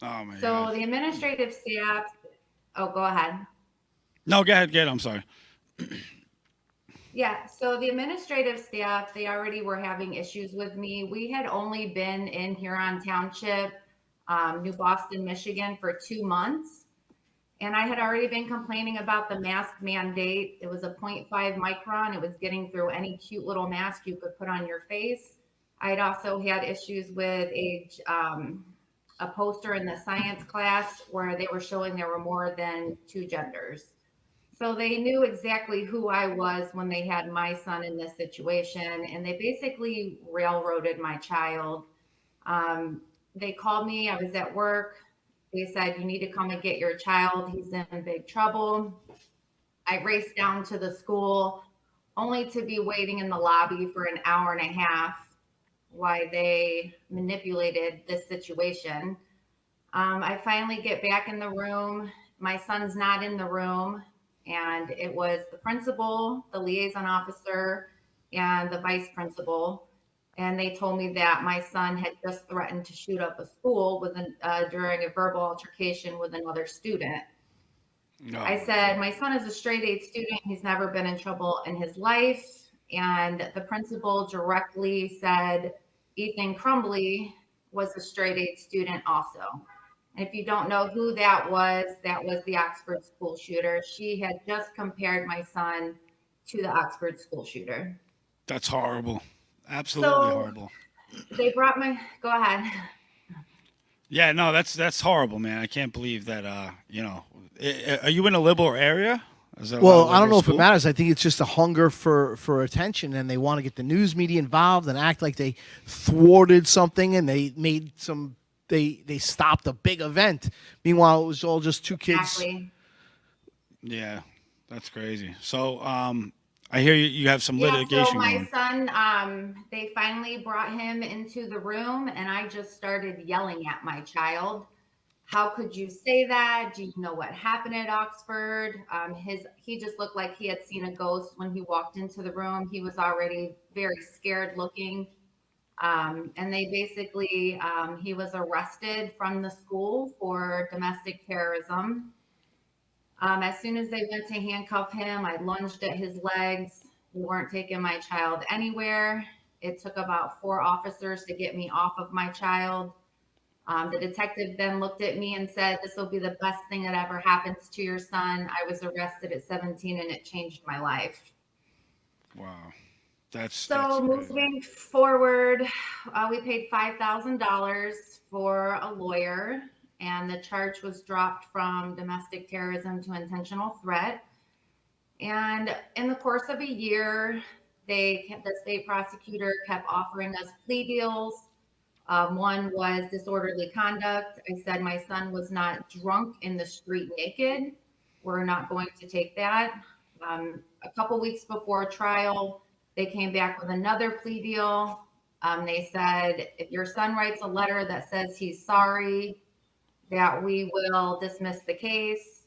Oh, my So God. the administrative staff, oh, go ahead. No, go ahead. I'm sorry. Yeah, so the administrative staff, they already were having issues with me. We had only been in Huron Township, New Boston, Michigan for 2 months. And I had already been complaining about the mask mandate. It was a 0.5 micron. It was getting through any cute little mask you could put on your face. I had also had issues with a poster in the science class where they were showing there were more than 2 genders. So they knew exactly who I was when they had my son in this situation, and they basically railroaded my child. They called me. I was at work. They said, "You need to come and get your child. He's in big trouble." I raced down to the school, only to be waiting in the lobby for an hour and a half while they manipulated this situation. I finally get back in the room. My son's not in the room. And it was the principal, the liaison officer, and the vice principal. And they told me that my son had just threatened to shoot up a school during a verbal altercation with another student. No. I said, my son is a straight A student. He's never been in trouble in his life. And the principal directly said, Ethan Crumbly was a straight A student also. If you don't know who that was the Oxford school shooter. She had just compared my son to the Oxford school shooter. That's horrible. Absolutely horrible. They brought my, go ahead. Yeah, no, that's horrible, man. I can't believe that, are you in a liberal area? Well, I don't know if it matters. I think it's just a hunger for attention, and they want to get the news media involved and act like they thwarted something, and they made some... They stopped a big event. Meanwhile, it was all just 2 kids. Exactly. Yeah, that's crazy. So, I hear you have some litigation so my going. son, they finally brought him into the room, and I just started yelling at my child. How could you say that? Do you know what happened at Oxford? He just looked like he had seen a ghost when he walked into the room. He was already very scared looking. And they basically, he was arrested from the school for domestic terrorism. As soon as they went to handcuff him, I lunged at his legs. We weren't taking my child anywhere. It took about 4 officers to get me off of my child. The detective then looked at me and said, "This will be the best thing that ever happens to your son." I was arrested at 17 and it changed my life. Wow. So moving forward, we paid $5,000 for a lawyer, and the charge was dropped from domestic terrorism to intentional threat. And in the course of a year, the state prosecutor kept offering us plea deals. One was disorderly conduct. I said my son was not drunk in the street naked. We're not going to take that. A couple weeks before trial, they came back with another plea deal. They said, if your son writes a letter that says he's sorry, that we will dismiss the case.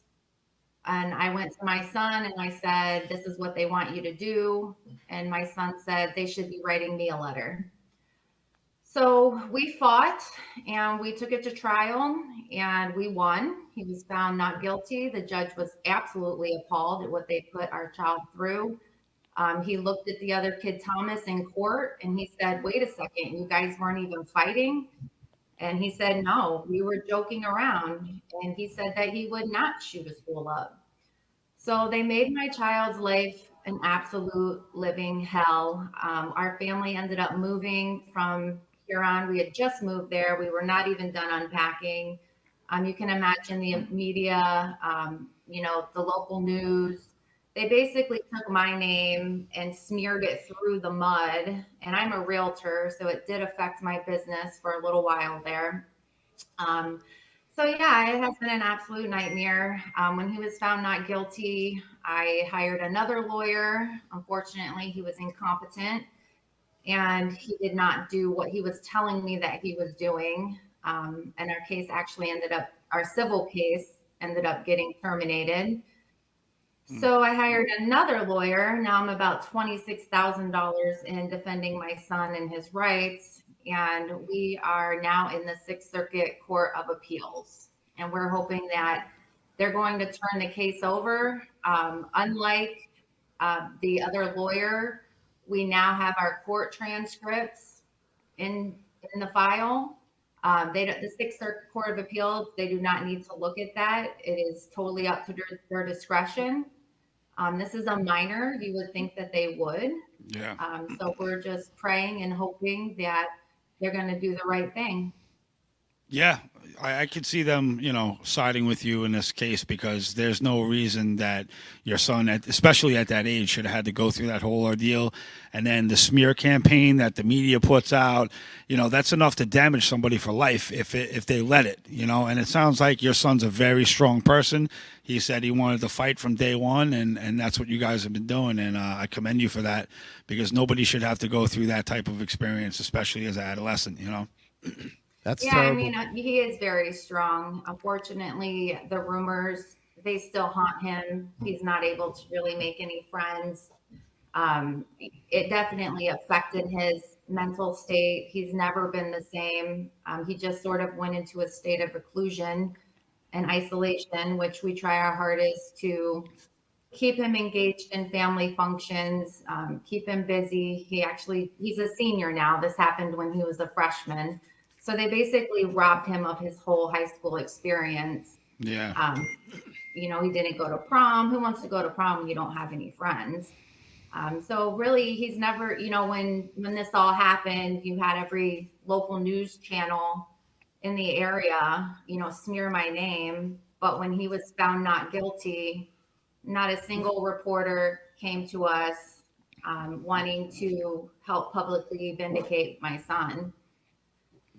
And I went to my son and I said, this is what they want you to do. And my son said they should be writing me a letter. So we fought and we took it to trial and we won. He was found not guilty. The judge was absolutely appalled at what they put our child through. He looked at the other kid, Thomas, in court, and he said, "Wait a second, you guys weren't even fighting?" And he said, "No, we were joking around." And he said that he would not shoot a school up. So they made my child's life an absolute living hell. Our family ended up moving from Huron. We had just moved there. We were not even done unpacking. You can imagine the media, the local news. They basically took my name and smeared it through the mud. And I'm a realtor, so it did affect my business for a little while there. So yeah, it has been an absolute nightmare. When he was found not guilty, I hired another lawyer. Unfortunately, he was incompetent and he did not do what he was telling me that he was doing. And our civil case ended up getting terminated. So I hired another lawyer. Now I'm about $26,000 in defending my son and his rights. And we are now in the Sixth Circuit Court of Appeals. And we're hoping that they're going to turn the case over. Unlike the other lawyer, we now have our court transcripts in the file. The Sixth Circuit Court of Appeals, they do not need to look at that. It is totally up to their discretion. This is a minor. You would think that they would. Yeah. So we're just praying and hoping that they're going to do the right thing. Yeah, I could see them, siding with you in this case because there's no reason that your son, especially at that age, should have had to go through that whole ordeal. And then the smear campaign that the media puts out, that's enough to damage somebody for life if they let it, And it sounds like your son's a very strong person. He said he wanted to fight from day one, and that's what you guys have been doing. And I commend you for that because nobody should have to go through that type of experience, especially as an adolescent, That's terrible. terrible. I mean, he is very strong. Unfortunately, the rumors, they still haunt him. He's not able to really make any friends. It definitely affected his mental state. He's never been the same. He just sort of went into a state of reclusion and isolation, which we try our hardest to keep him engaged in family functions, keep him busy. He's a senior now. This happened when he was a freshman. So they basically robbed him of his whole high school experience. Yeah. He didn't go to prom. Who wants to go to prom when you don't have any friends? So really, he's never, when this all happened, you had every local news channel in the area, smear my name. But when he was found not guilty, not a single reporter came to us wanting to help publicly vindicate my son.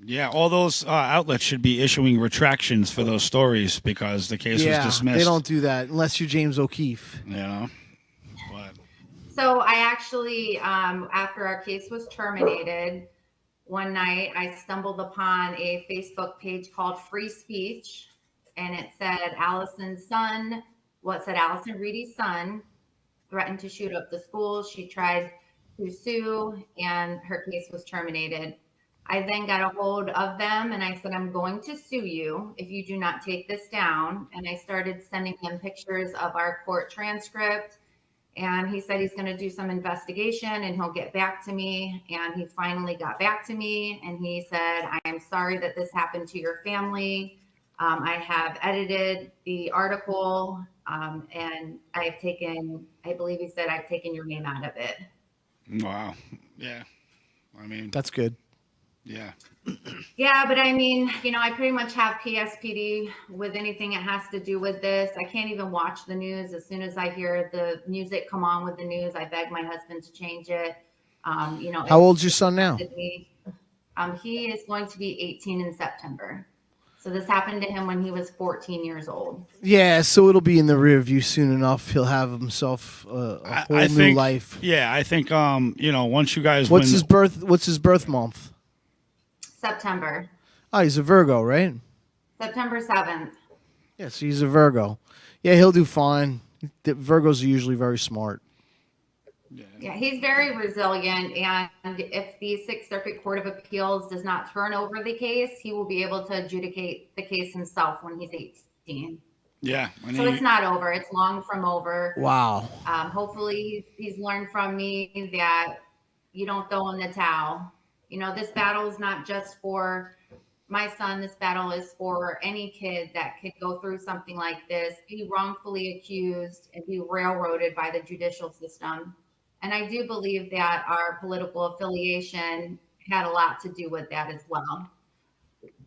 Yeah, all those outlets should be issuing retractions for those stories because the case was dismissed. They don't do that unless you're James O'Keefe. But So I actually, after our case was terminated, one night I stumbled upon a Facebook page called Free Speech, and it said Alison Reedy's son threatened to shoot up the school. She tried to sue, and her case was terminated. I then got a hold of them and I said, I'm going to sue you if you do not take this down. And I started sending him pictures of our court transcript. And he said he's going to do some investigation and he'll get back to me. And he finally got back to me and he said, I am sorry that this happened to your family. I have edited the article and I believe he said, I've taken your name out of it. Wow. Yeah. I mean, that's good. Yeah. Yeah, but I mean, I pretty much have PSPD with anything that has to do with this. I can't even watch the news. As soon as I hear the music come on with the news, I beg my husband to change it. How old's your son now? He is going to be 18 in September. So this happened to him when he was 14 years old. Yeah, so it'll be in the rear view soon enough. He'll have himself a whole new life. Yeah, I think once you guys What's his birth month? September. Oh, he's a Virgo, right? September 7th. Yes, he's a Virgo. Yeah, he'll do fine. The Virgos are usually very smart. Yeah, he's very resilient, and if the Sixth Circuit Court of Appeals does not turn over the case, he will be able to adjudicate the case himself when he's 18. Yeah. So it's not over. It's long from over. Wow. Hopefully he's learned from me that you don't throw in the towel. This battle is not just for my son. This battle is for any kid that could go through something like this, be wrongfully accused, and be railroaded by the judicial system. And I do believe that our political affiliation had a lot to do with that as well.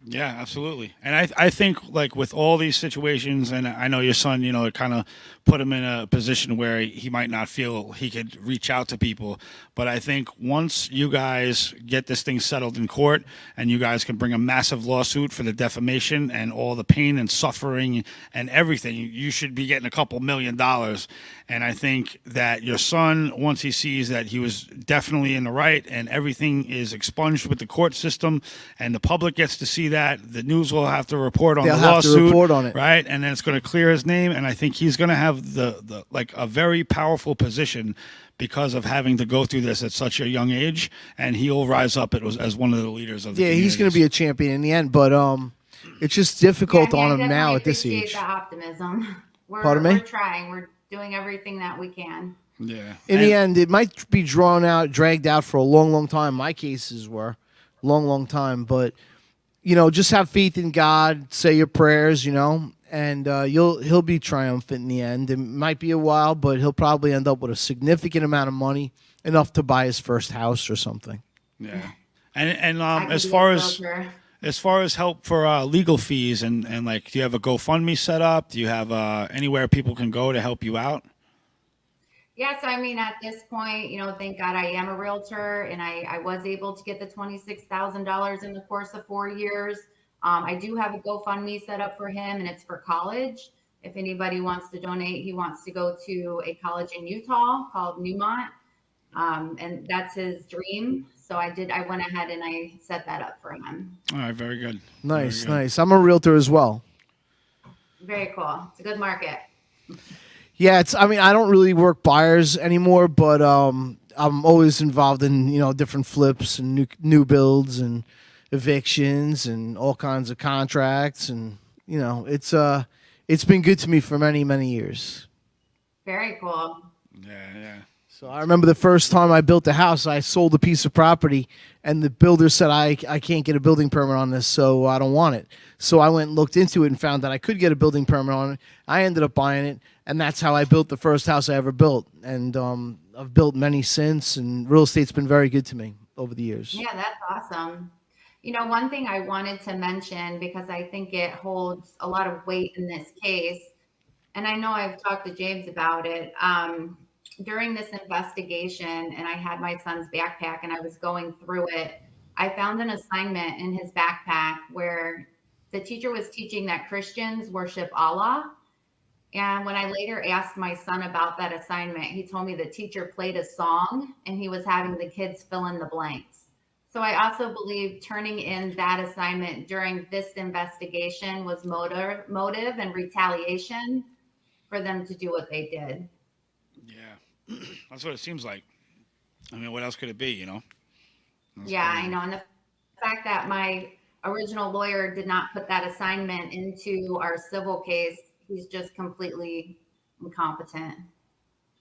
Yeah, absolutely. And I think like with all these situations, and I know your son, it kind of put him in a position where he might not feel he could reach out to people. But I think once you guys get this thing settled in court and you guys can bring a massive lawsuit for the defamation and all the pain and suffering and everything, you should be getting a couple $1 million. And I think that your son, once he sees that he was definitely in the right and everything is expunged with the court system and the public gets to see that, the news will have to report on They'll the have lawsuit, to report on it. right? And then it's going to clear his name. And I think he's going to have the like a very powerful position because of having to go through this at such a young age. And he'll rise up as one of the leaders of the communities. He's going to be a champion in the end, but it's just difficult on him now at this age. The optimism. Pardon me? We're trying. We're doing everything that we can. Yeah. In the end, it might be dragged out for a long, long time. My cases were long, long time, but just have faith in God, say your prayers, and he'll be triumphant in the end. It might be a while, but he'll probably end up with a significant amount of money, enough to buy his first house or something. Yeah. And as far as help for legal fees and like, do you have a GoFundMe set up? Do you have anywhere people can go to help you out? Yes, I mean, at this point, thank God I am a realtor and I was able to get the $26,000 in the course of 4 years. I do have a GoFundMe set up for him and it's for college. If anybody wants to donate, he wants to go to a college in Utah called Newmont. And that's his dream. So I went ahead and I set that up for him. All right. Very good. Nice, nice. I'm a realtor as well. Very cool. It's a good market. Yeah, I don't really work buyers anymore, but I'm always involved in, different flips and new builds and evictions and all kinds of contracts. And, it's been good to me for many, many years. Very cool. Yeah. So I remember the first time I built a house, I sold a piece of property and the builder said, I can't get a building permit on this, so I don't want it. So I went and looked into it and found that I could get a building permit on it. I ended up buying it, and that's how I built the first house I ever built. And I've built many since, and real estate's been very good to me over the years. Yeah, that's awesome. One thing I wanted to mention, because I think it holds a lot of weight in this case, and I know I've talked to James about it, during this investigation, and I had my son's backpack and I was going through it, I found an assignment in his backpack where the teacher was teaching that Christians worship Allah. And when I later asked my son about that assignment, he told me the teacher played a song and he was having the kids fill in the blanks. So I also believe turning in that assignment during this investigation was motive and retaliation for them to do what they did. Yeah, that's what it seems like. I mean, what else could it be, you know? Yeah, I know. And the fact that my original lawyer did not put that assignment into our civil case, he's just completely incompetent.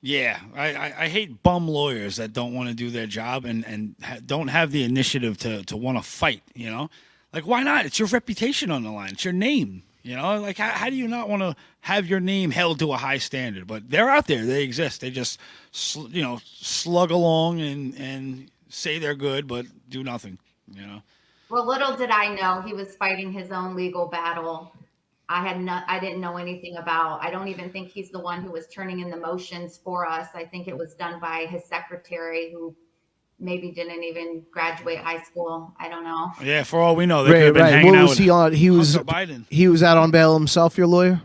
Yeah, I hate bum lawyers that don't want to do their job and don't have the initiative to want to fight, you know? Like, why not? It's your reputation on the line. It's your name, you know? Like, how do you not want to have your name held to a high standard? But they're out there. They exist. They just, slug along and say they're good, but do nothing, you know? Well, little did I know he was fighting his own legal battle. I didn't know anything about. I don't even think he's the one who was turning in the motions for us. I think it was done by his secretary, who maybe didn't even graduate high school. I don't know. Yeah, for all we know, they could have been hanging What out was with he on? Biden. He was out on bail himself. Your lawyer?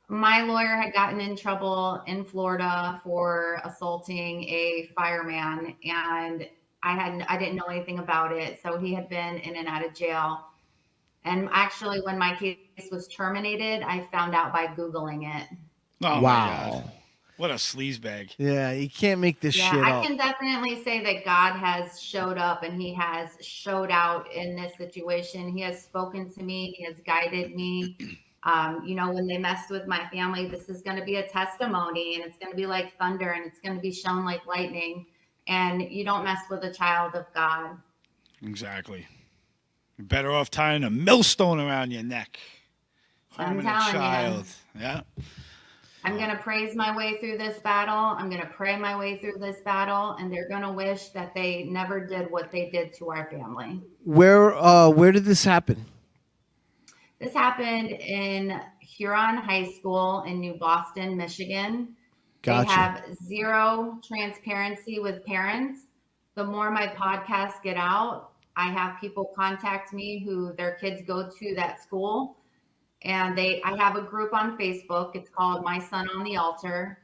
My lawyer had gotten in trouble in Florida for assaulting a fireman, and I didn't know anything about it. So he had been in and out of jail. And actually, when my case was terminated, I found out by Googling it. Oh, wow. My God. What a sleazebag. Yeah, you can't make this shit up. I can definitely say that God has showed up and he has showed out in this situation. He has spoken to me. He has guided me. When they messed with my family, this is going to be a testimony, and it's going to be like thunder, and it's going to be shown like lightning. And you don't mess with a child of God. Exactly. You're better off tying a millstone around your neck. I'm Harming a telling child. you. Yeah. I'm going to praise my way through this battle. I'm going to pray my way through this battle, and they're going to wish that they never did what they did to our family. Where did this happen? This happened in Huron High School in New Boston, Michigan. Gotcha. They have zero transparency with parents. The more my podcasts get out, I have people contact me who their kids go to that school. And I have a group on Facebook. It's called My Son on the Altar.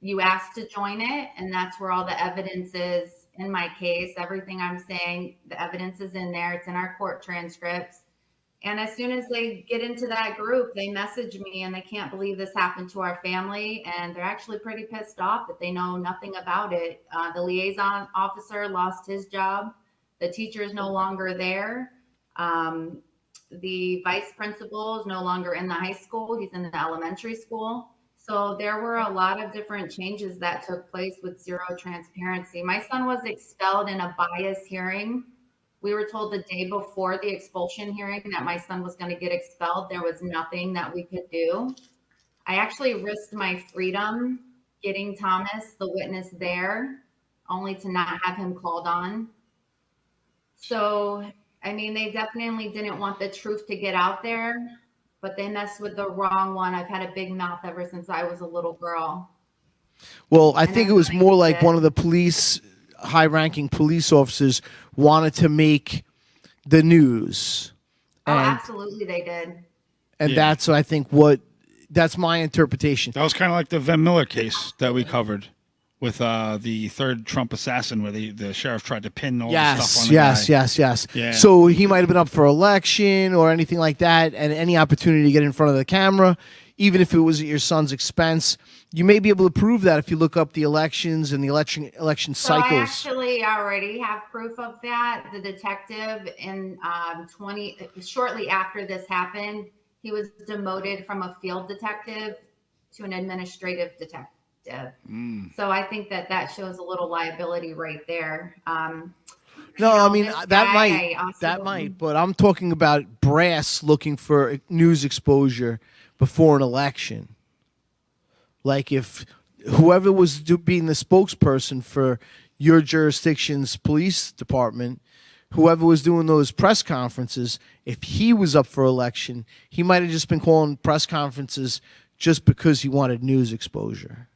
You ask to join it, and that's where all the evidence is in my case. Everything I'm saying, the evidence is in there. It's in our court transcripts. And as soon as they get into that group, they message me and they can't believe this happened to our family. And they're actually pretty pissed off that they know nothing about it. The liaison officer lost his job. The teacher is no longer there. The vice principal is no longer in the high school. He's in the elementary school. So there were a lot of different changes that took place with zero transparency. My son was expelled in a bias hearing. We were told the day before the expulsion hearing that my son was going to get expelled. There was nothing that we could do. I actually risked my freedom getting Thomas, the witness, there, only to not have him called on. So, I mean, they definitely didn't want the truth to get out there, but they messed with the wrong one. I've had a big mouth ever since I was a little girl. Well, I think it was more like one of the high-ranking police officers wanted to make the news. Oh, absolutely they did. And that's, I think, that's my interpretation. That was kind of like the Van Miller case that we covered with the third Trump assassin, where the sheriff tried to pin all the stuff on the guy. Yes. Yeah. So he might have been up for election or anything like that, and any opportunity to get in front of the camera, even if it was at your son's expense, you may be able to prove that if you look up the elections and the election cycles. I actually already have proof of that. The detective in shortly after this happened, he was demoted from a field detective to an administrative detective. So I think that shows a little liability right there. That might, but I'm talking about brass looking for news exposure before an election. Like if whoever was being the spokesperson for your jurisdiction's police department, whoever was doing those press conferences, if he was up for election, he might have just been calling press conferences just because he wanted news exposure.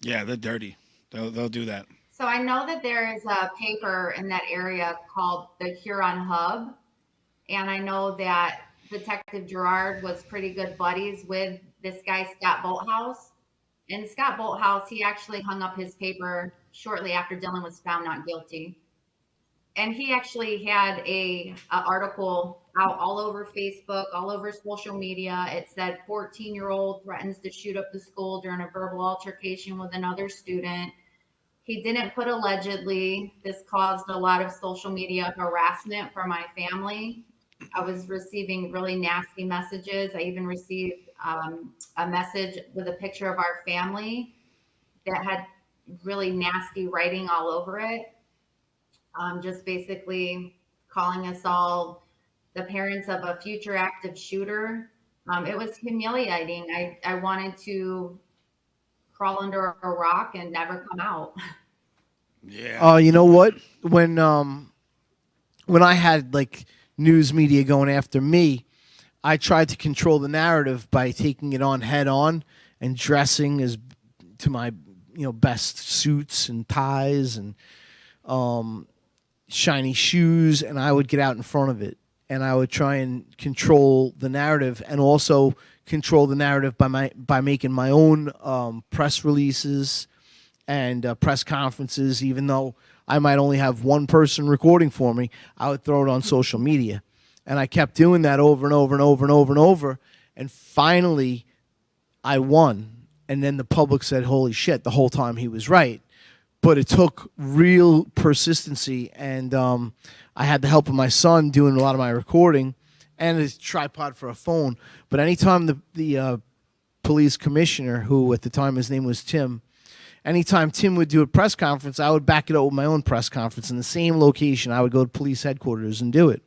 Yeah, they're dirty. They'll do that. So I know that there is a paper in that area called the Huron Hub, and I know that Detective Gerard was pretty good buddies with this guy, Scott Bolthouse. And Scott Bolthouse, he actually hung up his paper shortly after Dylan was found not guilty. And he actually had a article out all over Facebook, all over social media. It said 14-year-old threatens to shoot up the school during a verbal altercation with another student. He didn't put allegedly. This caused a lot of social media harassment for my family. I was receiving really nasty messages. I even received a message with a picture of our family that had really nasty writing all over it. Just basically calling us all the parents of a future active shooter. It was humiliating. I wanted to crawl under a rock and never come out. Yeah. You know what? When I had like news media going after me, I tried to control the narrative by taking it on head on and dressing as to my best suits and ties and shiny shoes, and I would get out in front of it, and I would try and control the narrative, and also control the narrative by making my own press releases and press conferences. Even though I might only have one person recording for me, I would throw it on social media, and I kept doing that over and over and over and over and over, and finally I won. And then the public said, "Holy shit!" The whole time he was right. But it took real persistency, and I had the help of my son doing a lot of my recording and his tripod for a phone. But anytime the police commissioner, who at the time his name was Tim, anytime Tim would do a press conference, I would back it up with my own press conference in the same location. I would go to police headquarters and do it,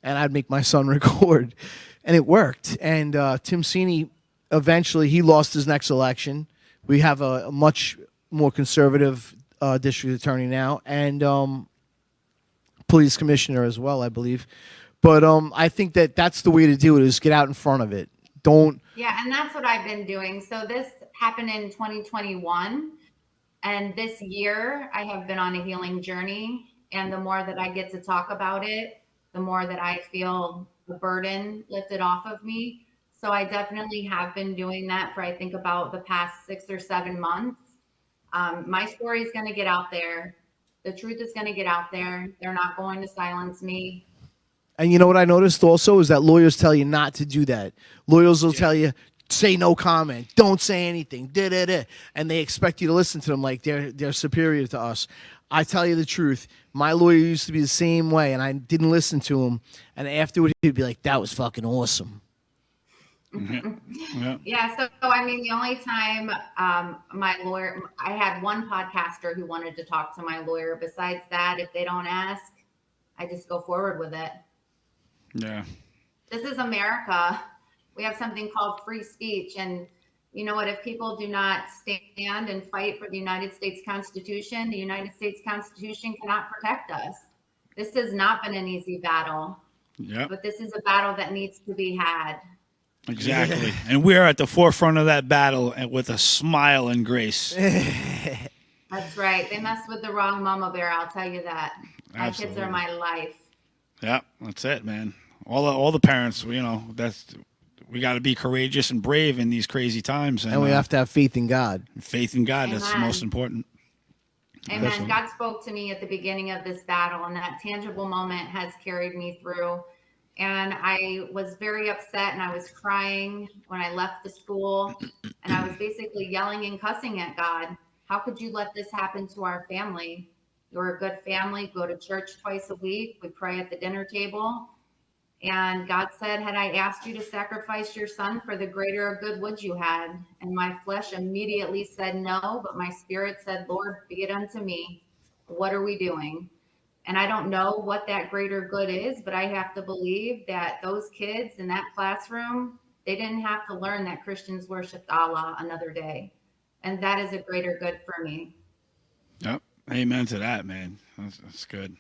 and I'd make my son record, and it worked. And Tim Sini, eventually, he lost his next election. We have a much more conservative district attorney now, and police commissioner as well, I believe. But I think that's the way to do it, is get out in front of it. Don't. Yeah, and that's what I've been doing. So this happened in 2021, and this year I have been on a healing journey, and the more that I get to talk about it, the more that I feel the burden lifted off of me. So I definitely have been doing that for, I think, about the past 6 or 7 months. My story is going to get out there. The truth is going to get out there. They're not going to silence me. And you know what I noticed also is that lawyers tell you not to do that. Lawyers will tell you, say no comment, don't say anything, and they expect you to listen to them like they're superior to us. I tell you the truth. My lawyer used to be the same way, and I didn't listen to him. And afterward, he'd be like, "That was fucking awesome." Yeah. So I mean, the only time my lawyer, I had one podcaster who wanted to talk to my lawyer. Besides that, if they don't ask, I just go forward with it. Yeah. This is America. We have something called free speech. And you know what? If people do not stand and fight for the United States Constitution, the United States Constitution cannot protect us. This has not been an easy battle. Yep. But this is a battle that needs to be had. Exactly. And we're at the forefront of that battle, and with a smile and grace. That's right. They messed with the wrong mama bear, I'll tell you that. My kids are my life. Yeah, that's it, man. All the parents, we got to be courageous and brave in these crazy times. And we have to have faith in God. Faith in God, Amen. that's the most important. Amen. God spoke to me at the beginning of this battle, and that tangible moment has carried me through. And I was very upset, and I was crying when I left the school, and I was basically yelling and cussing at God. How could you let this happen to our family? You're a good family, go to church twice a week. We pray at the dinner table. And God said, had I asked you to sacrifice your son, for the greater good would you had? And my flesh immediately said no, but my spirit said, Lord, be it unto me. What are we doing? And I don't know what that greater good is, but I have to believe that those kids in that classroom, they didn't have to learn that Christians worshiped Allah another day. And that is a greater good for me. Yep. Amen to that, man. That's good.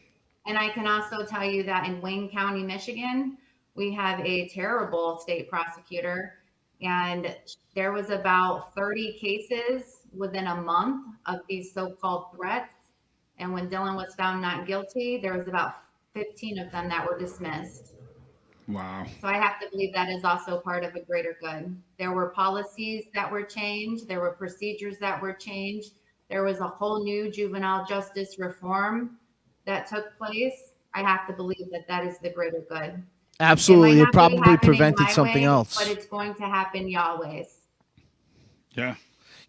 And I can also tell you that in Wayne County, Michigan, we have a terrible state prosecutor. And there was about 30 cases within a month of these so-called threats. And when Dylan was found not guilty, there was about 15 of them that were dismissed. Wow. So I have to believe that is also part of a greater good. There were policies that were changed. There were procedures that were changed. There was a whole new juvenile justice reform that took place. I have to believe that that is the greater good. Absolutely. It It might not be probably happening prevented my something way, else. but it's going to happen Yahweh's. Yeah.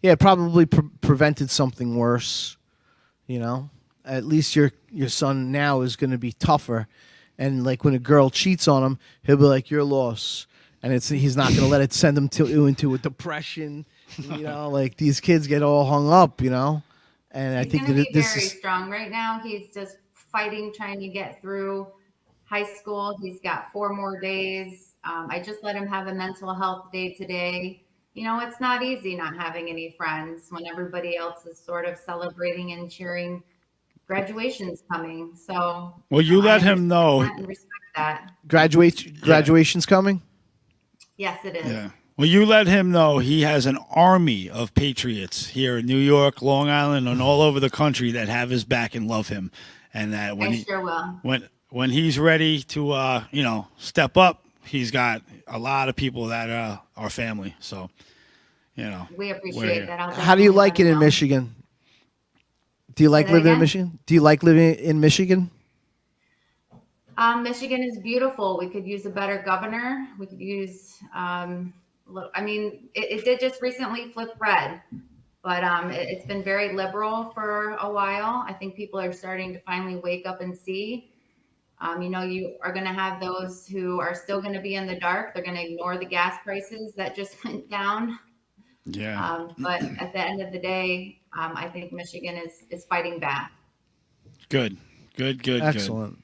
Yeah, it probably prevented something worse. You know, at least your son now is going to be tougher, and like when a girl cheats on him, he'll be like, "You're lost," and he's not going to let it send him into a depression. You know, like these kids get all hung up. You know, and I He's think going to that be this very is strong right now. He's just fighting, trying to get through high school. He's got 4 more days. I just let him have a mental health day today. You know, it's not easy not having any friends when everybody else is sort of celebrating and cheering. Graduation's coming, so Well, you let him know. and respect that. graduation's coming. Yes, it is. Yeah. Well, you let him know he has an army of patriots here in New York, Long Island, and all over the country that have his back and love him, and that when I sure will. when he's ready to step up, he's got a lot of people that are family. So, We appreciate that. How do you like it in Michigan? Do you like that living in again? Michigan? Do you like living in Michigan? Michigan is beautiful. We could use a better governor. We could use, it did just recently flip red, but it's been very liberal for a while. I think people are starting to finally wake up and see. You are going to have those who are still going to be in the dark. They're going to ignore the gas prices that just went down. Yeah. But at the end of the day, I think Michigan is fighting back. Good. Excellent.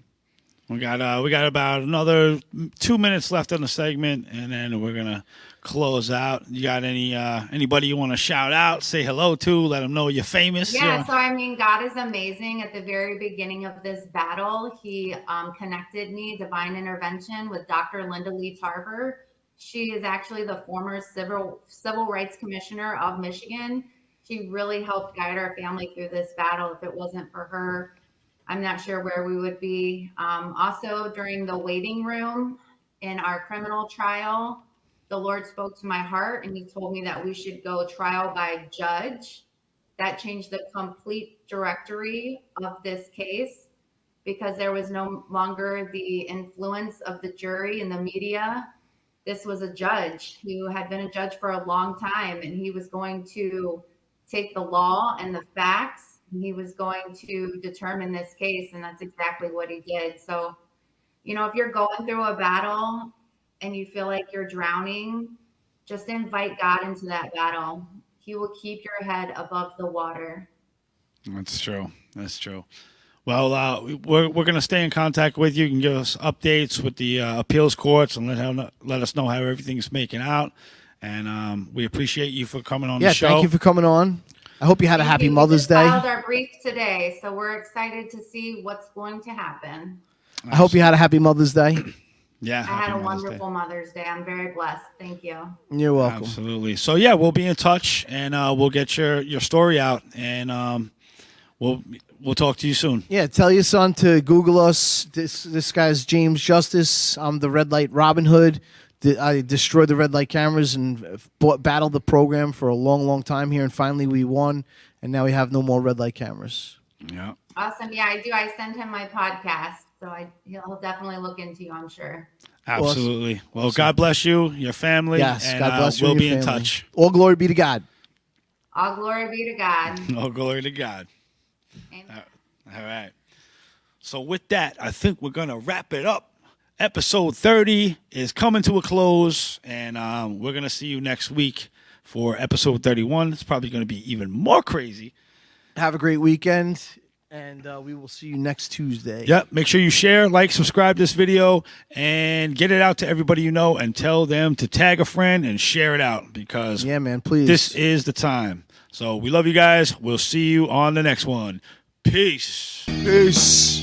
We got about another 2 minutes left on the segment, and then we're gonna close out. You got anybody you want to shout out, say hello to, let them know you're famous? Yeah, so God is amazing. At the very beginning of this battle, he connected me, divine intervention, with Dr. Linda Lee Tarver. She is actually the former civil rights commissioner of Michigan. She really helped guide our family through this battle. If it wasn't for her, I'm not sure where we would be. Also, during the waiting room in our criminal trial, the Lord spoke to my heart and he told me that we should go trial by judge. That changed the complete directory of this case because there was no longer the influence of the jury and the media. This was a judge who had been a judge for a long time, and he was going to take the law and the facts, and he was going to determine this case, and that's exactly what he did. So, if you're going through a battle and you feel like you're drowning, just invite God into that battle. He will keep your head above the water. That's true. Well, we're going to stay in contact with you. You can give us updates with the appeals courts and let us know how everything's making out. And we appreciate you for coming on the show. Yeah, thank you for coming on. I hope you had a happy Mother's Day. We filed our brief today, so we're excited to see what's going to happen. I hope you had a happy Mother's Day. Yeah, I had a wonderful Mother's Day. I'm very blessed. Thank you. You're welcome. Absolutely. So yeah, we'll be in touch, and we'll get your story out, and we'll talk to you soon. Yeah, tell your son to Google us. This guy's James Justice. I'm the Red Light Robin Hood. I destroyed the red light cameras and battled the program for a long, long time here, and finally we won, and now we have no more red light cameras. Yeah. Awesome. Yeah, I do. I send him my podcast, so he'll definitely look into you, I'm sure. Absolutely. Well, God bless you, your family. Yes, and, God bless you. We'll and be your in family. touch. All glory be to God. All glory be to God. All glory to God. All right. So with that, I think we're going to wrap it up. Episode 30 is coming to a close, and we're going to see you next week for episode 31. It's probably going to be even more crazy. Have a great weekend, and we will see you next Tuesday. Yep. Make sure you share, like, subscribe this video, and get it out to everybody you know, and tell them to tag a friend and share it out because yeah, man, please. This is the time. So we love you guys. We'll see you on the next one. Peace. Peace.